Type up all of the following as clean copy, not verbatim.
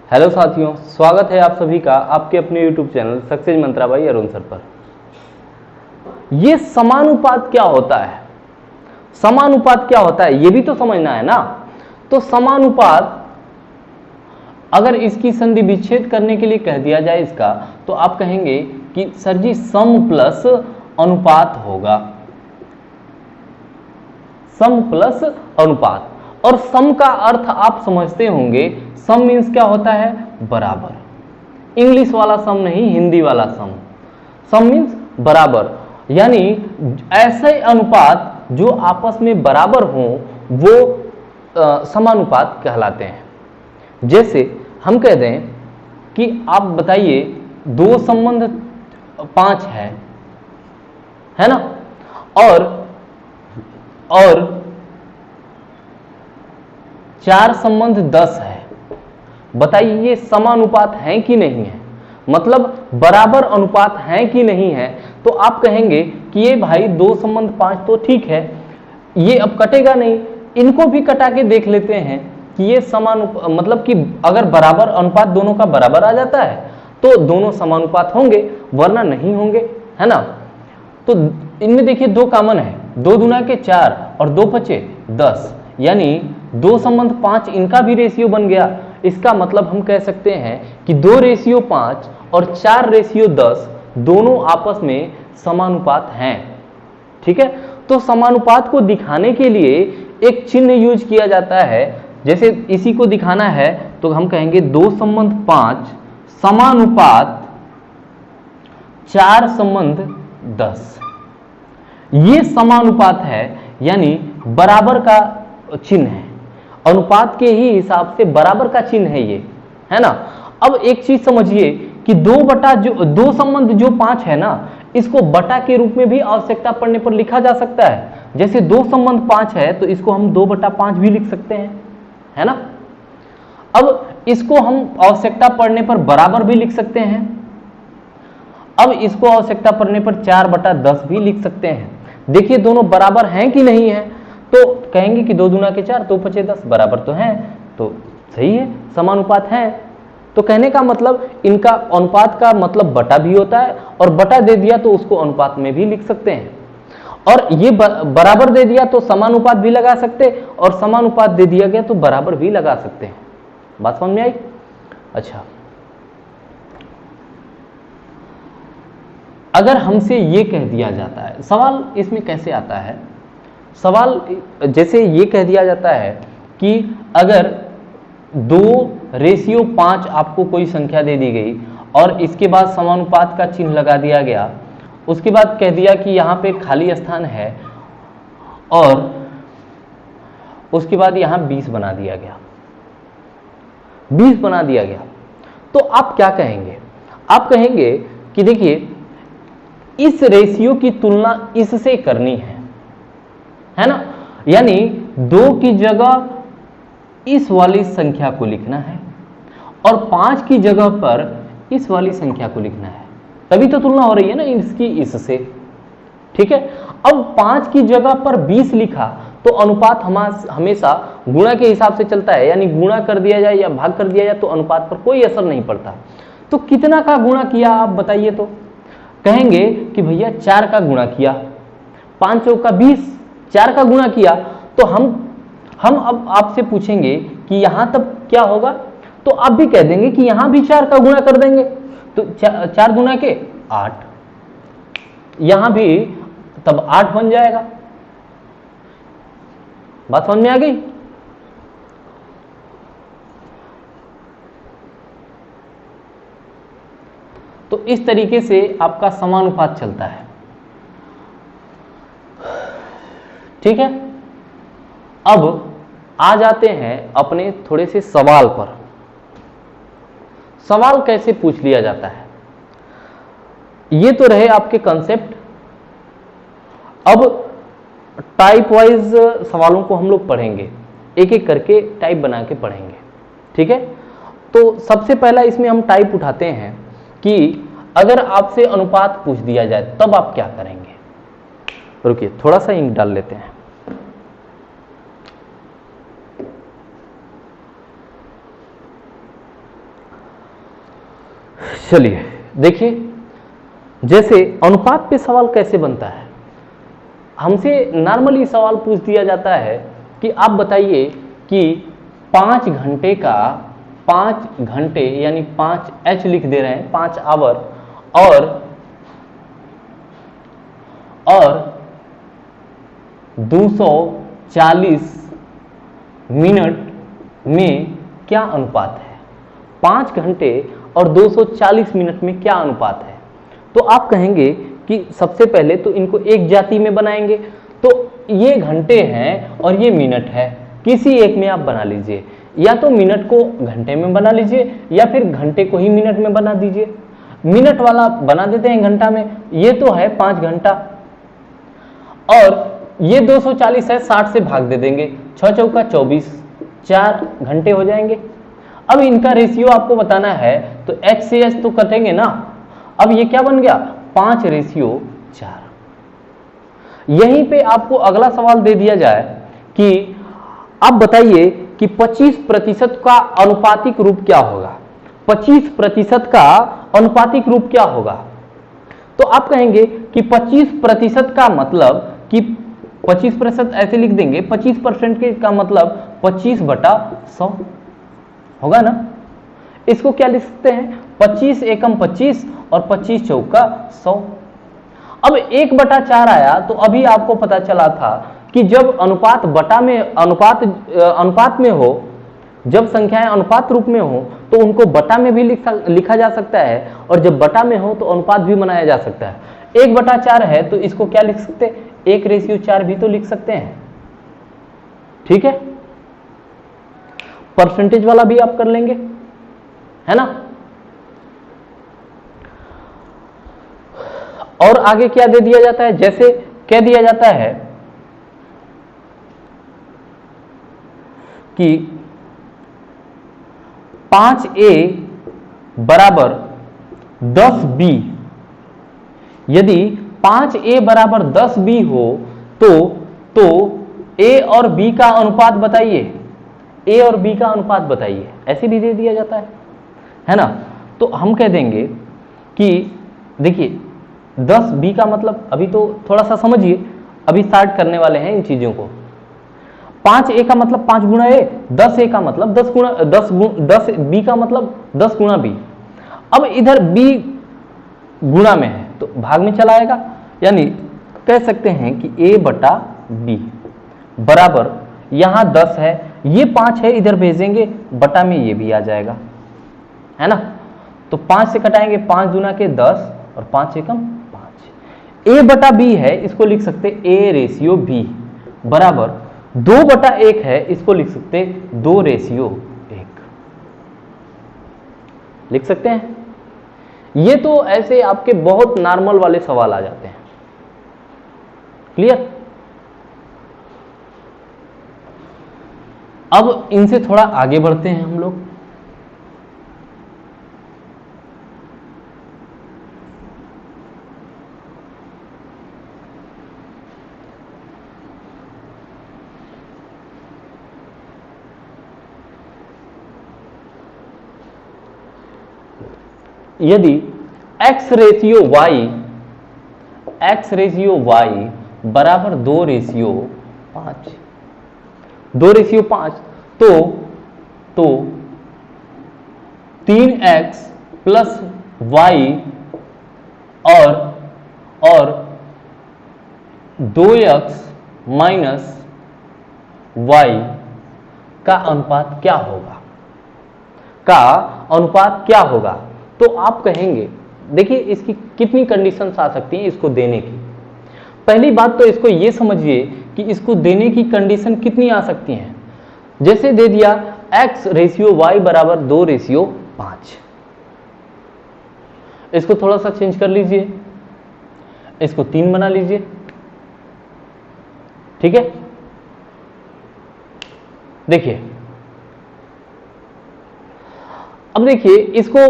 Hello साथियों, स्वागत है आप सभी का आपके अपने YouTube channel success Mantra by Arun sir पर। ये समानुपात क्या होता है? समानुपात क्या होता है ये भी तो समझना है ना। तो समानुपात अगर इसकी संधि विच्छेद करने के लिए कह दिया जाए इसका, तो आप कहेंगे कि सर जी सम प्लस अनुपात होगा। सम प्लस अनुपात, और सम का अर्थ आप समझते होंगे, सम मीन्स क्या होता है? बराबर। इंग्लिश वाला सम नहीं, हिंदी वाला सम। सम मीन्स बराबर, यानी ऐसे अनुपात जो आपस में बराबर हों वो समानुपात कहलाते हैं। जैसे हम कह दें कि आप बताइए दो संबंध 5 है ना, और 4 संबंध 10 है। बताइए ये समानुपात है कि नहीं है, मतलब बराबर अनुपात है कि नहीं है। तो आप कहेंगे कि ये भाई 2 संबंध 5 तो ठीक है, ये अब कटेगा नहीं, इनको भी कटा के देख लेते हैं कि ये समानुपात, मतलब कि अगर बराबर अनुपात दोनों का बराबर आ जाता है तो दोनों समानुपात होंगे, वरना नहीं होंगे, है ना। तो इनमें देखिए 2 कॉमन है, 2 दूना के 4 और 2 बचे 10, यानी 2 संबंध 5 इनका भी रेशियो बन गया। इसका मतलब हम कह सकते हैं कि 2:5 और 4:10 दोनों आपस में समानुपात हैं। ठीक है, तो समानुपात को दिखाने के लिए एक चिन्ह यूज किया जाता है। जैसे इसी को दिखाना है तो हम कहेंगे 2 संबंध 5 समानुपात 4 संबंध 10। ये समानुपात है, यानी बराबर का चिन्ह है, अनुपात के ही हिसाब से बराबर का चिन्ह है ये, है ना। अब एक चीज समझिए कि 2 संबंध जो 5 है ना, इसको बटा के रूप में भी आवश्यकता पड़ने पर लिखा जा सकता है। जैसे 2 संबंध 5 है तो इसको हम 2/5 भी लिख सकते हैं, है ना। अब इसको हम आवश्यकता पड़ने पर बराबर भी लिख सकते हैं। अब इसको आवश्यकता पड़ने पर 4/10 भी लिख सकते हैं। देखिए दोनों बराबर हैं कि नहीं है, तो कहेंगे कि 2 दूना के 4 2 5 10 बराबर तो हैं, तो सही है, समानुपात है। तो कहने का मतलब इनका अनुपात का मतलब बटा भी होता है, और बटा दे दिया तो उसको अनुपात में भी लिख सकते हैं, और ये बराबर दे दिया तो समानुपात भी लगा सकते, और समानुपात दे दिया गया तो बराबर भी लगा सकते हैं। बात समझ में आई? अच्छा, अगर हमसे ये कह दिया जाता है, सवाल इसमें कैसे आता है, सवाल जैसे ये कह दिया जाता है कि अगर 2:5 आपको कोई संख्या दे दी गई और इसके बाद समानुपात का चिन्ह लगा दिया गया, उसके बाद कह दिया कि यहाँ पे खाली स्थान है, और उसके बाद यहाँ 20 बना दिया गया, 20 बना दिया गया, तो आप क्या कहेंगे? आप कहेंगे कि देखिए इस रेशियो की तुलना इससे करनी है ना, यानी 2 की जगह इस वाली संख्या को लिखना है और 5 की जगह पर इस वाली संख्या को लिखना है, तभी तो तुलना हो रही है ना इसकी इससे। ठीक है, अब 5 की जगह पर 20 लिखा तो अनुपात हमेशा गुणा के हिसाब से चलता है, यानी गुणा कर दिया जाए या भाग कर दिया जाए तो अनुपात पर कोई असर नहीं पड़ता। तो कितना का गुणा किया आप बताइए? तो कहेंगे कि भैया 4 का गुणा किया, 5 चौका 20, 4 का गुणा किया। तो हम अब आपसे पूछेंगे कि यहां तब क्या होगा, तो आप भी कह देंगे कि यहां भी 4 का गुणा कर देंगे, तो 4 गुणा के 8, यहां भी तब 8 बन जाएगा। बात समझ में आ गई? तो इस तरीके से आपका समानुपात चलता है। ठीक है, अब आ जाते हैं अपने थोड़े से सवाल पर। सवाल कैसे पूछ लिया जाता है, ये तो रहे आपके कंसेप्ट। अब टाइप वाइज सवालों को हम लोग पढ़ेंगे, एक एक करके टाइप बना के पढ़ेंगे। ठीक है, तो सबसे पहला इसमें हम टाइप उठाते हैं कि अगर आपसे अनुपात पूछ दिया जाए तब आप क्या करेंगे। रुकिए थोड़ा सा इंक डाल लेते हैं। चलिए देखिए, जैसे अनुपात पे सवाल कैसे बनता है। हमसे नॉर्मली सवाल पूछ दिया जाता है कि आप बताइए कि 5 घंटे का 5 घंटे यानी 5h लिख दे रहे हैं, 5 आवर, और 240 मिनट में क्या अनुपात है। 5 घंटे और 240 मिनट में क्या अनुपात है। तो आप कहेंगे कि सबसे पहले तो इनको एक जाति में बनाएंगे, तो ये घंटे हैं और ये मिनट है, किसी एक में आप बना लीजिए, या तो मिनट को घंटे में बना लीजिए या फिर घंटे को ही मिनट में बना दीजिए। मिनट वाला बना देते हैं घंटा में, ये तो है 5 घंटा, और ये 240 है, 60 से भाग दे देंगे, 6 चौका 24, 4 घंटे हो जाएंगे। अब इनका रेशियो आपको बताना है, तो h से h तो कटेंगे ना। अब ये क्या बन गया, 5:4। यहीं पे आपको अगला सवाल दे दिया जाए कि आप बताइए कि 25% का अनुपातिक रूप क्या होगा। 25% का अनुपातिक रूप क्या होगा। तो आप कहेंगे कि 25% का मतलब कि 25% ऐसे लिख देंगे, 25% का मतलब 25/100 होगा ना। इसको क्या लिख सकते हैं, 25 एकम 25 और 25 चौका 100। अब 1/4 आया, तो अभी आपको पता चला था कि जब अनुपात बटा में अनुपात में हो, जब संख्याएं अनुपात रूप में हो तो उनको बटा में भी लिखा जा सकता है, और जब बटा में हो तो अनुपात भी बनाया जा सकता है। 1/4 है तो इसको क्या लिख सकते हैं, 1:4 भी तो लिख सकते हैं। ठीक है, परसेंटेज वाला भी आप कर लेंगे, है ना। और आगे क्या दे दिया जाता है, जैसे कह दिया जाता है कि 5A बराबर 10B। यदि 5A बराबर 10B हो तो A और B का अनुपात बताइए, A और B का अनुपात बताइए, ऐसे भी दे दिया जाता है ना। तो हम कह देंगे कि देखिए 10B का मतलब, अभी तो थोड़ा सा समझिए, अभी स्टार्ट करने वाले हैं इन चीजों को। 5A का मतलब 5 गुणा A, 10A का मतलब 10B का मतलब 10 गुणा B। अब इधर B गुणा में है तो भाग में चला आएगा, यानी कह सकते हैं कि A/B बराबर, यहां 10 है, ये 5 है, इधर भेजेंगे बटा में ये भी आ जाएगा, है ना। तो 5 से कटाएंगे, 5 दूना के 10 और 5 एकम 5। A/B है, इसको लिख सकते A/B बराबर 2/1 है, इसको लिख सकते 2/1 लिख सकते हैं। ये तो ऐसे आपके बहुत नॉर्मल वाले सवाल आ जाते हैं। क्लियर। अब इनसे थोड़ा आगे बढ़ते हैं हम लोग। यदि x रेशियो y बराबर 2:5, 2:5, तो 3x प्लस y और 2x माइनस y का अनुपात क्या होगा, तो आप कहेंगे, देखिए इसकी कितनी कंडीशंस आ सकती हैं इसको देने की। पहली बात तो इसको ये समझिए कि इसको देने की कंडीशन कितनी आ सकती हैं। जैसे दे दिया x रेशियो y बराबर 2:5, इसको थोड़ा सा चेंज कर लीजिए, इसको 3 बना लीजिए। ठीक है, देखिए अब देखिए इसको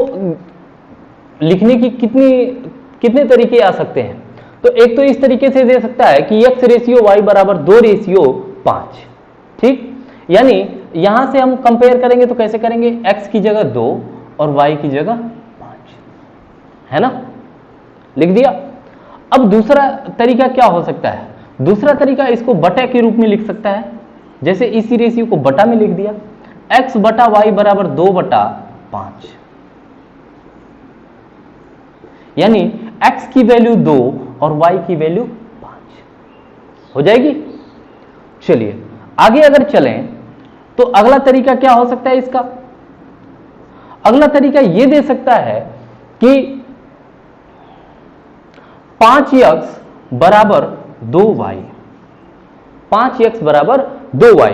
लिखने की कितने तरीके आ सकते हैं। तो एक तो इस तरीके से दे सकता है कि x रेशियो y बराबर 2:5। ठीक, यानी यहां से हम कंपेयर करेंगे तो कैसे करेंगे, x की जगह 2 और y की जगह 5। है ना, लिख दिया। अब दूसरा तरीका क्या हो सकता है, दूसरा तरीका इसको बटा के रूप में लिख सकता है, जैसे इसी रेशियो को बटा में लिख दिया, x बटा वाई बराबर 2/5, यानी x की वैल्यू 2 और y की वैल्यू 5 हो जाएगी। चलिए आगे अगर चलें तो अगला तरीका क्या हो सकता है इसका, अगला तरीका यह दे सकता है कि 5x बराबर 2y, 5x बराबर 2y।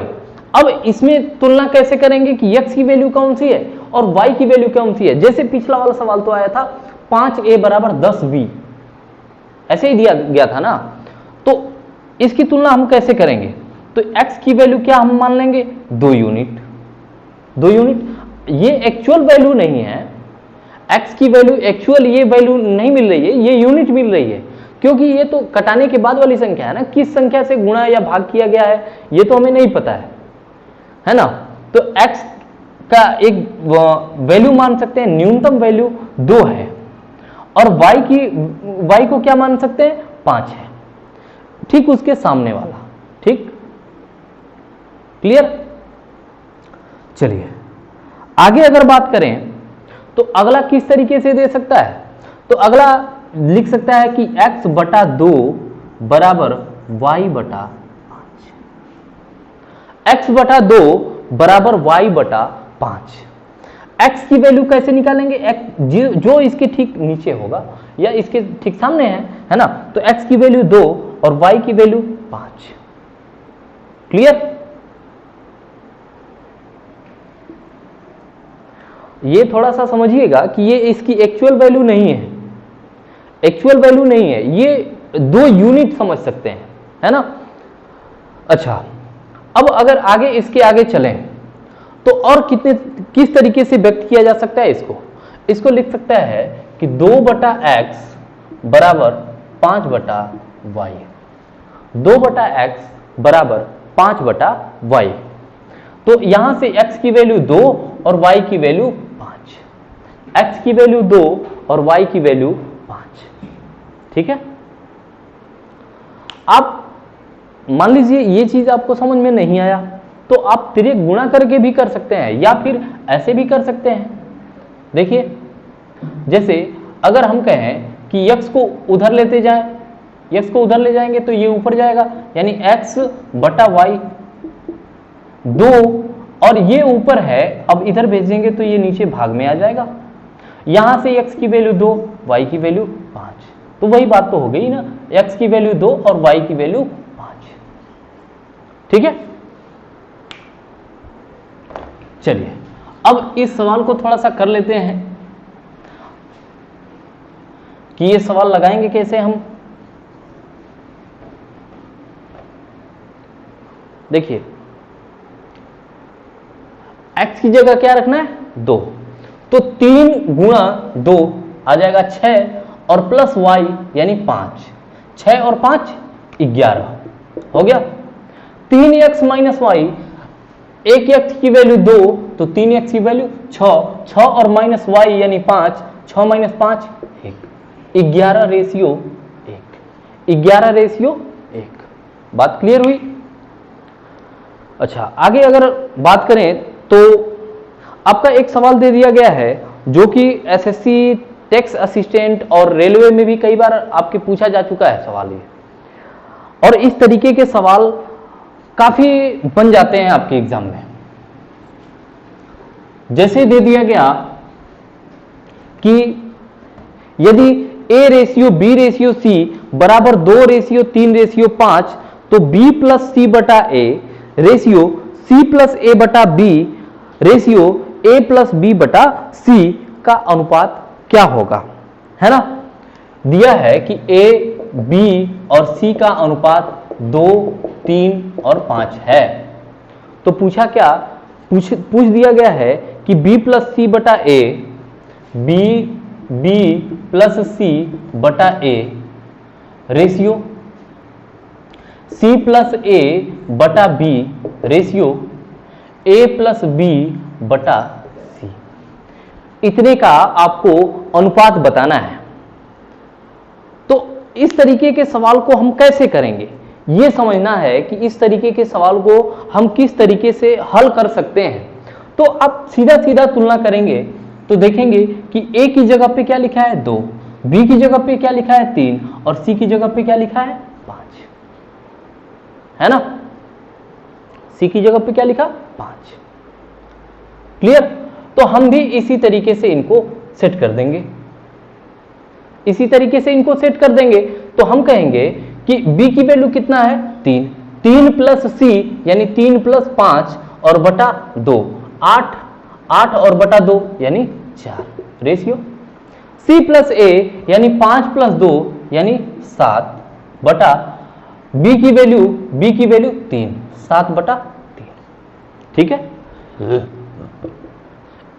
अब इसमें तुलना कैसे करेंगे कि x की वैल्यू कौन सी है और y की वैल्यू कौन सी है। जैसे पिछला वाला सवाल तो आया था 5a बराबर 10b, ऐसे ही दिया गया था ना, तो इसकी तुलना हम कैसे करेंगे, तो x की वैल्यू क्या हम मान लेंगे 2 यूनिट, 2 यूनिट। ये एक्चुअल वैल्यू नहीं है, x की वैल्यू एक्चुअल ये वैल्यू नहीं मिल रही है, ये यूनिट मिल रही है, क्योंकि ये तो कटाने के बाद वाली संख्या है ना, किस संख्या से गुणा या भाग किया गया है ये तो हमें नहीं पता है ना। तो x का एक वैल्यू मान सकते हैं, न्यूनतम वैल्यू 2 है, और y को क्या मान सकते हैं 5 है, ठीक उसके सामने वाला, ठीक क्लियर। चलिए आगे अगर बात करें तो अगला किस तरीके से दे सकता है, तो अगला लिख सकता है कि x बटा 2 बराबर y बटा 5, x बटा 2 बराबर y बटा 5। x की वैल्यू कैसे निकालेंगे, x जो इसके ठीक नीचे होगा या इसके ठीक सामने है ना, तो x की वैल्यू 2 और y की वैल्यू 5, क्लियर। ये थोड़ा सा समझिएगा कि ये इसकी एक्चुअल वैल्यू नहीं है, एक्चुअल वैल्यू नहीं है, ये 2 यूनिट समझ सकते हैं, है ना। अच्छा अब अगर आगे इसके आगे चलें तो और किस तरीके से व्यक्त किया जा सकता है इसको लिख सकता है कि 2/x बराबर 5/y, 2/x बराबर 5/y। तो यहां से x की वैल्यू 2 और y की वैल्यू 5, x की वैल्यू 2 और y की वैल्यू 5, ठीक है। आप मान लीजिए ये चीज आपको समझ में नहीं आया तो आप तिर्यक गुणा करके भी कर सकते हैं या फिर ऐसे भी कर सकते हैं। देखिए जैसे अगर हम कहें कि x को उधर लेते जाएं, x को उधर ले जाएंगे तो ये ऊपर जाएगा, यानी x बटा y 2 और ये ऊपर है, अब इधर भेजेंगे तो ये नीचे भाग में आ जाएगा। यहां से x की वैल्यू 2, y की वैल्यू 5, तो वही बात तो हो गई ना, x की वैल्यू 2 और y की वैल्यू 5, ठीक है। चलिए अब इस सवाल को थोड़ा सा कर लेते हैं कि ये सवाल लगाएंगे कैसे हम। देखिए x की जगह क्या रखना है 2, तो 3 गुणा 2 आ जाएगा 6 और प्लस y यानी 5, 6 और 5 11 हो गया। 3x माइनस वाई, एक x की वैल्यू 2 तो 3x की वैल्यू 6, 6 और माइनस y यानी 5, 6 माइनस 5 1, 11 रेशियो 1, 11 रेशियो 1। बात क्लियर हुई। अच्छा आगे अगर बात करें तो आपका एक सवाल दे दिया गया है जो कि एसएससी टैक्स असिस्टेंट और रेलवे में भी कई बार आपके पूछा जा चुका है सवाल ये, और इस तरीके के सवाल काफी बन जाते हैं आपके एग्जाम में। जैसे दे दिया गया कि यदि a ratio b ratio c बराबर 2 रेशियो 3 रेशियो 5 तो b प्लस c बटा a ratio c plus a बटा b ratio a plus b बटा c का अनुपात क्या होगा, है ना। दिया है कि a b और c का अनुपात 2, 3 और 5 है, तो पूछा क्या पूछ दिया गया है कि b प्लस c बटा a, b प्लस c बटा a ratio c plus a बटा b ratio a plus b बटा c, इतने का आपको अनुपात बताना है। इस तरीके के सवाल को हम कैसे करेंगे, ये समझना है कि इस तरीके के सवाल को हम किस तरीके से हल कर सकते हैं। तो आप सीधा सीधा तुलना करेंगे तो देखेंगे कि ए की जगह पे क्या लिखा है 2, बी की जगह पे क्या लिखा है 3 और सी की जगह पे क्या लिखा है 5, है ना। सी की जगह पे क्या लिखा 5। क्लियर। तो हम भी इसी तरीके से इनको सेट कर देंगे, इसी तरीके से इनको सेट कर देंगे। तो हम कहेंगे कि b की वैल्यू कितना है 3, 3 प्लस सी यानी 3 प्लस 5 और बटा 2, 8, 8 और बटा 2 यानी 4 रेशियो। c प्लस a यानी 5 प्लस 2 यानी 7 बटा b की वैल्यू 3, 7 बटा 3। ठीक है।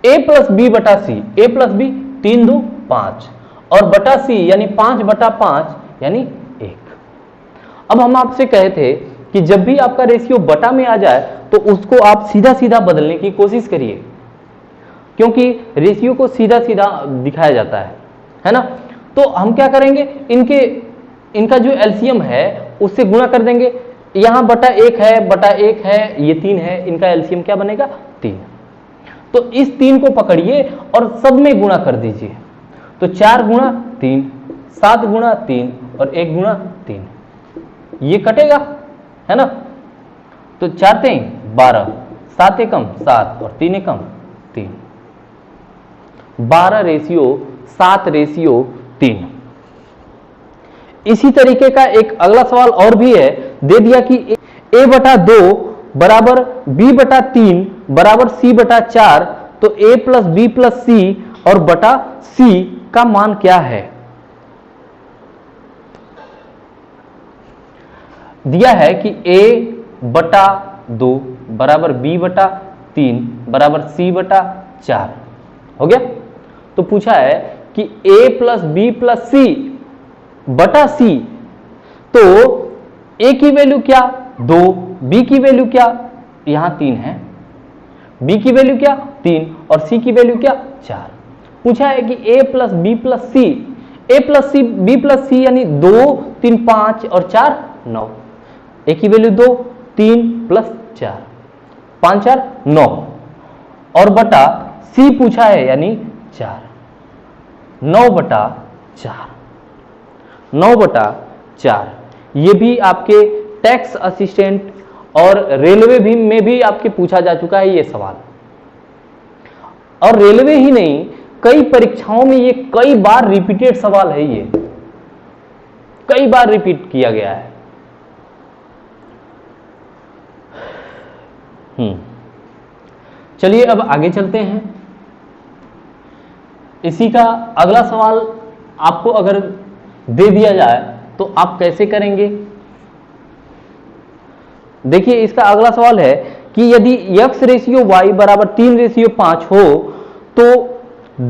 a प्लस बी बटा सी, a प्लस बी 3 2 5 और बटा सी यानी 5 बटा 5 यानी 1। अब हम आपसे कहे थे कि जब भी आपका रेशियो बटा में आ जाए तो उसको आप सीधा सीधा बदलने की कोशिश करिए, क्योंकि रेशियो को सीधा सीधा दिखाया जाता है ना। तो हम क्या करेंगे, इनका जो एलसीएम है उससे गुणा कर देंगे। यहां बटा 1 है, बटा 1 है, ये 3 है, इनका एलसीएम क्या बनेगा 3। तो इस 3 को पकड़िए और सब में गुणा कर दीजिए। तो 4 गुणा 3, 7 गुणा 3 और 1 गुणा 3, ये कटेगा, है ना। तो 4 3 12, 7 एकम 7 और 3 एकम 3, 12 रेशियो 7 रेशियो 3। इसी तरीके का एक अगला सवाल और भी है, दे दिया कि a बटा 2 बराबर b बटा 3 बराबर c बटा 4, तो a प्लस बी प्लस सी और बटा c का मान क्या है। दिया है कि a बटा 2 बराबर b बटा 3 बराबर c बटा 4 हो गया। तो पूछा है कि a प्लस बी प्लस सी बटा c, तो a की वैल्यू क्या 2, b की वैल्यू क्या, यहां 3 है, b की वैल्यू क्या 3 और c की वैल्यू क्या 4। पूछा है कि a plus B plus C, a plus C B plus C यानी 2 3 5 और 4 9, a की वैल्यू 2 3 प्लस 4 5 4 9 और बटा c पूछा है यानी 4, 9 बटा 4, 9 बटा 4। ये भी आपके टैक्स असिस्टेंट और रेलवे भी में भी आपके पूछा जा चुका है ये सवाल। और रेलवे ही नहीं, कई परीक्षाओं में ये कई बार रिपीटेड सवाल है, ये कई बार रिपीट किया गया है। चलिए अब आगे चलते हैं। इसी का अगला सवाल आपको अगर दे दिया जाए तो आप कैसे करेंगे। देखिए इसका अगला सवाल है कि यदि x रेशियो y बराबर 3 रेशियो 5 हो तो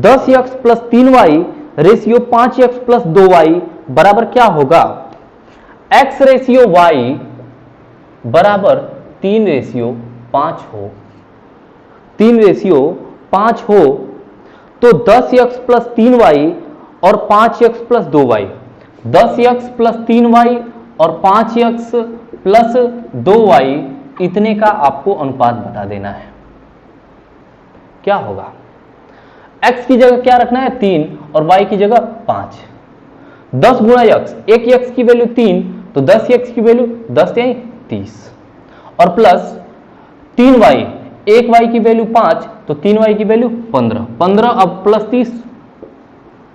10x plus 3y ratio 5x plus 2y बराबर क्या होगा। x रेशियो y बराबर 3 रेशियो 5 हो, 3 रेशियो 5 हो तो 10x प्लस 3y और 5x plus 2y, 10x plus 3y और 5x प्लस 2y इतने का आपको अनुपात बता देना है। क्या होगा, x की जगह क्या रखना है 3 और y की जगह 5, 10 गुणा x, एक x की वैल्यू 3 तो 10x की वैल्यू 10 यानी 30 और प्लस 3y, एक y की वैल्यू 5 तो 3y की वैल्यू 15, 15 अब प्लस 30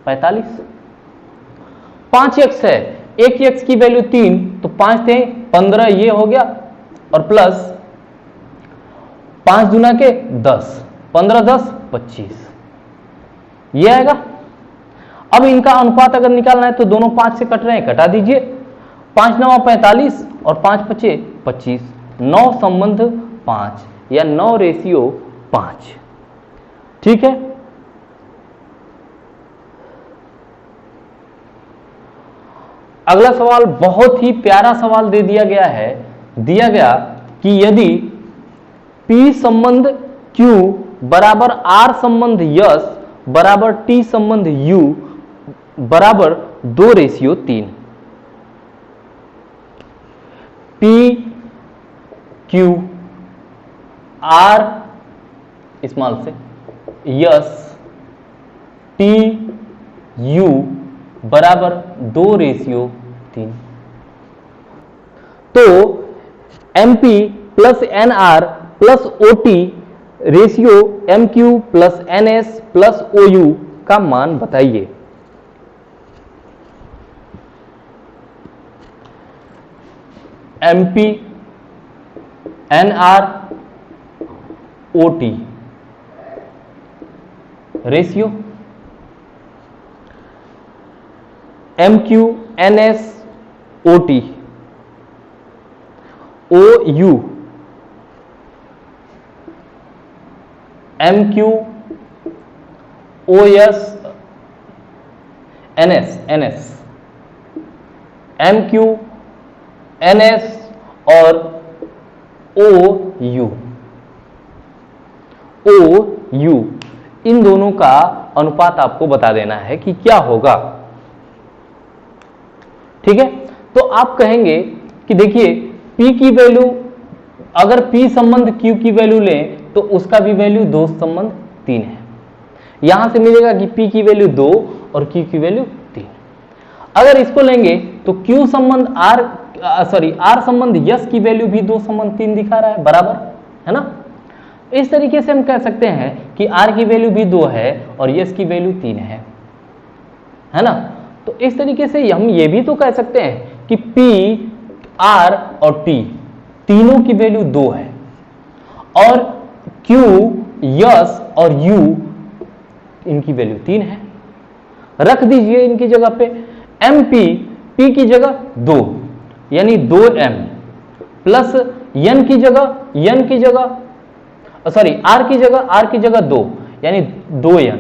45, 5x है, एक x की वैल्यू 3 तो 5 थे 15 ये हो गया और प्लस 5 गुना के 10, 15 10 25 ये आएगा। अब इनका अनुपात अगर निकालना है तो दोनों 5 से कट रहे हैं, कटा दीजिए, 5 9 45 और 5 5 25, 9 संबंध 5 या 9 रेशियो 5। ठीक है। अगला सवाल बहुत ही प्यारा सवाल दे दिया गया है, दिया गया कि यदि P संबंध Q बराबर R संबंध S बराबर T संबंध U बराबर 2 ratio 3, P Q R small से यस T U बराबर 2:3। तो MP plus NR plus OT ratio MQ plus NS plus OU का मान बताइए। MP NR OT ratio MQ NS OT OU MQ OS NS MQ NS और OU इन दोनों का अनुपात आपको बता देना है कि क्या होगा। ठीक है, तो आप कहेंगे कि देखिए P की वैल्यू, अगर P संबंध Q की वैल्यू लें तो उसका भी वैल्यू 2 संबंध 3 है। यहां से मिलेगा कि P की वैल्यू 2 और Q की वैल्यू 3। अगर इसको लेंगे तो Q संबंध R संबंध यस की वैल्यू भी 2 संबंध 3 दिखा रहा है, बराबर है ना। इस तरीके से हम कह सकते हैं कि R की वैल्यू भी 2 है और यस की वैल्यू 3 है ना। तो इस तरीके से हम ये भी तो कह सकते हैं कि P, R और T तीनों की वैल्यू 2 है और Q, यस और U इनकी वैल्यू 3 है। रख दीजिए इनकी जगह पे MP, P की जगह 2 यानी 2M प्लस R की जगह 2 यानी 2N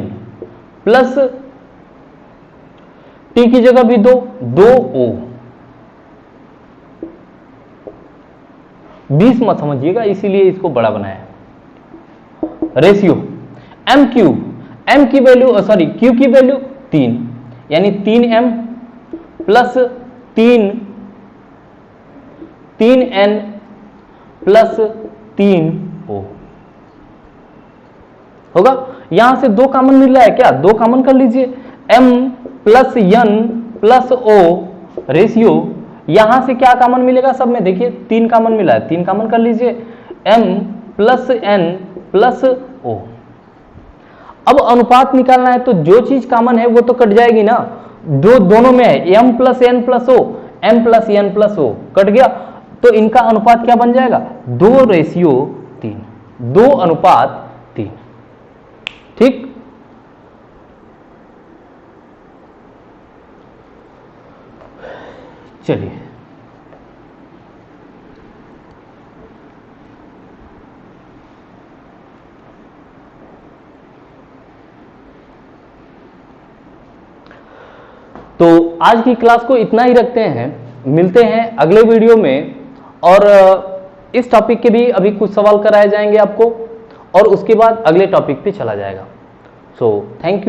प्लस T की जगह भी 2O। 20 मत समझिएगा, इसीलिए इसको बड़ा बनाया। रेशियो Q की वैल्यू 3 यानी 3M plus 3N plus 3O होगा। यहां से 2 कॉमन मिल रहा है क्या, 2 कॉमन कर लीजिए। M plus N plus O ratio, यहां से क्या कॉमन मिलेगा सब में, देखिए 3 कॉमन मिला है, 3 कॉमन कर लीजिए। M plus N plus O। अब अनुपात निकालना है तो जो चीज कॉमन है वो तो कट जाएगी ना, दोनों में है M plus N plus O, M plus N plus O cut गया, तो इनका अनुपात क्या बन जाएगा 2:3, 2:3। ठीक, चलिए तो आज की क्लास को इतना ही रखते हैं, मिलते हैं अगले वीडियो में। और इस टॉपिक के भी अभी कुछ सवाल कराए जाएंगे आपको और उसके बाद अगले टॉपिक पे चला जाएगा। So thank you.